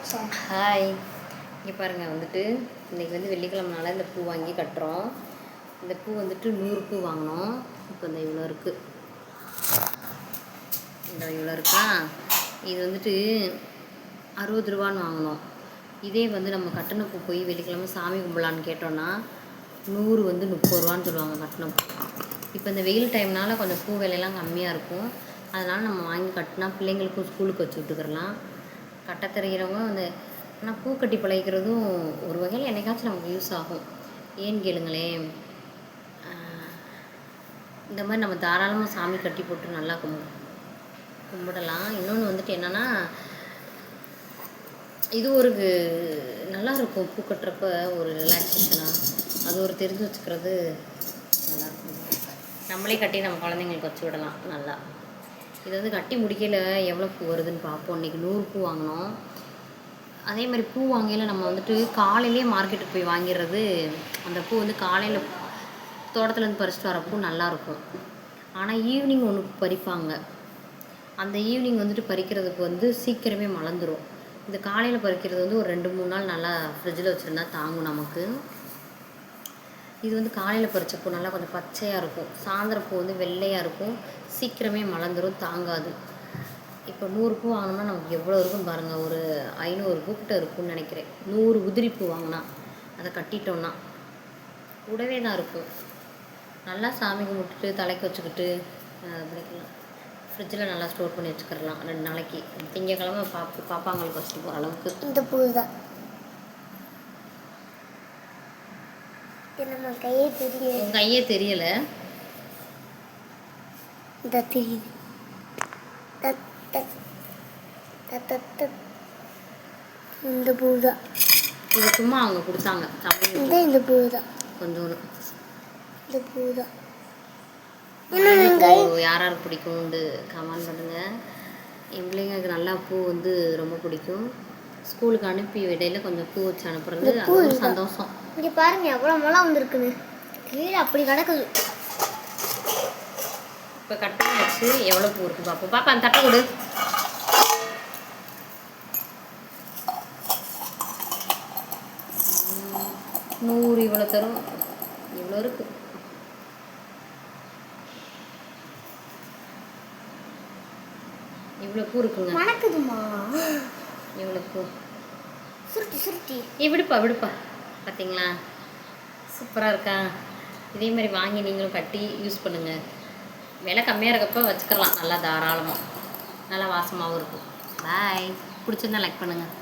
Hi, இங்கே பாருங்கள் வந்துட்டு இன்றைக்கி வந்து வெள்ளிக்கிழமனால இந்த பூ வாங்கி கட்டுறோம். இந்த பூ வந்துட்டு 100 பூ வாங்கினோம். இப்போ இந்த இவ்வளோ இருக்குது, இந்த இவ்வளோ இருக்கா. இது வந்துட்டு 60 ரூபான்னு வாங்கினோம். இதே வந்து நம்ம கட்டின பூ போய் வெள்ளிக்கிழமை சாமி கும்பலான்னு கேட்டோன்னா 100 வந்து 30 ரூபான்னு சொல்லுவாங்க கட்டின பூ. இப்போ இந்த வெயில் டைம்னால கொஞ்சம் பூ விலையெல்லாம் கம்மியாக இருக்கும். அதனால் நம்ம வாங்கி கட்டினா பிள்ளைங்களுக்கும் ஸ்கூலுக்கு வச்சு விட்டுக்கிறலாம். கட்ட தெரிகிறவங்க அந்த ஆனால் பூ கட்டி பழகிக்கிறதும் ஒரு வகையில் என்னைக்காச்சும் நமக்கு யூஸ் ஆகும். ஏன்னு கேளுங்களேன், இந்த மாதிரி நம்ம தாராளமாக சாமி கட்டி போட்டு நல்லா கும்பிடலாம். இன்னொன்று வந்துட்டு என்னென்னா, இது ஒரு நல்லாயிருக்கும். பூ கட்டுறப்ப ஒரு ரிலாக்ஸேஷனாக அது ஒரு தெரிஞ்சு வச்சுக்கிறது நல்லாயிருக்கும். நம்மளே கட்டி நம்ம குழந்தைங்களுக்கு வச்சு விடலாம் நல்லா. இது வந்து கட்டி முடிக்கல எவ்வளோ பூ வருதுன்னு பார்ப்போம். இன்றைக்கி 100 பூ வாங்கினோம். அதே மாதிரி பூ வாங்கையில் நம்ம வந்துட்டு காலையிலே மார்க்கெட்டுக்கு போய் வாங்கிடுறது. அந்த பூ வந்து காலையில் தோட்டத்துலேருந்து பறிச்சிட்டு வர பூ நல்லாயிருக்கும். ஆனால் ஈவினிங் ஒன்று பறிப்பாங்க. அந்த ஈவினிங் வந்துட்டு பறிக்கிறதுக்கு வந்து சீக்கிரமே மலர்ந்துடும். இந்த காலையில் பறிக்கிறது வந்து ஒரு 2-3 நாள் நல்லா ஃப்ரிட்ஜில் வச்சுருந்தா தாங்கும் நமக்கு. இது வந்து காலையில் பறித்த பூ நல்லா கொஞ்சம் பச்சையாக இருக்கும். சாயந்தரம் பூ வந்து வெள்ளையாக இருக்கும். சீக்கிரமே மலர்ந்துடும், தாங்காது. இப்போ 100 பூ வாங்கினோம்னா நமக்கு எவ்வளோ இருக்குன்னு பாருங்கள். ஒரு 500 பூக்கிட்ட இருக்கும்னு நினைக்கிறேன். 100 உதிரி பூ வாங்கினா அதை கட்டிட்டோன்னா கூடவே தான் இருக்கும். நல்லா சாமி கும்பிட்டுட்டு தலைக்கு வச்சுக்கிட்டு பிடிக்கலாம். ஃப்ரிட்ஜில் நல்லா ஸ்டோர் பண்ணி வச்சுக்கிடலாம் 2 நாளைக்கு. திங்கக்கிழமை பாப்பாங்களுக்கு வச்சுட்டு போகிற அளவுக்கு. இந்த பூ தான் நம்ம கையே தெரியல. உங்கள் கையே தெரியலை. இந்த தெரியுது. இந்த பூ தான். இது சும்மா அவங்க கொடுத்தாங்க. இந்த பூ தான் கொஞ்சோண்டு. இந்த பூ தான் யார் யாருக்கு பிடிக்கும்னு கமெண்ட் பண்ணுங்கள். என் பிள்ளைங்களுக்கு நல்லா பூ வந்து ரொம்ப பிடிக்கும். ஸ்கூலுக்கு அனுப்பி இடையில கொஞ்சம் பூ வச்சு அனுப்புறது அது ஒரு சந்தோஷம். இங்கே பாருங்க எவ்வளோ மழை வந்துருக்குன்னு. கீழே அப்படி கிடக்குது. இப்போ கட் பண்ணி வச்சு எவ்வளோ பூ இருக்குது பார்ப்போம். பாப்பா அந்த தட்டை கொடு. நூறு இவ்வளோ தரும். இவ்வளோ இருக்குது. இவ்வளோ பூ இருக்குங்க. வணக்கதுமா. இவ்வளோ பூ சுருட்டி சுருட்டி விடுப்பா பார்த்தீங்களா, சூப்பராக இருக்கா. இதே மாதிரி வாங்கி நீங்களும் கட்டி யூஸ் பண்ணுங்கள். விலை கம்மியாக இருக்கப்போ வச்சுக்கலாம். நல்லா தாராளமாக நல்லா வாசமாகவும் இருக்கும். பாய். பிடிச்சிருந்தா லைக் பண்ணுங்கள்.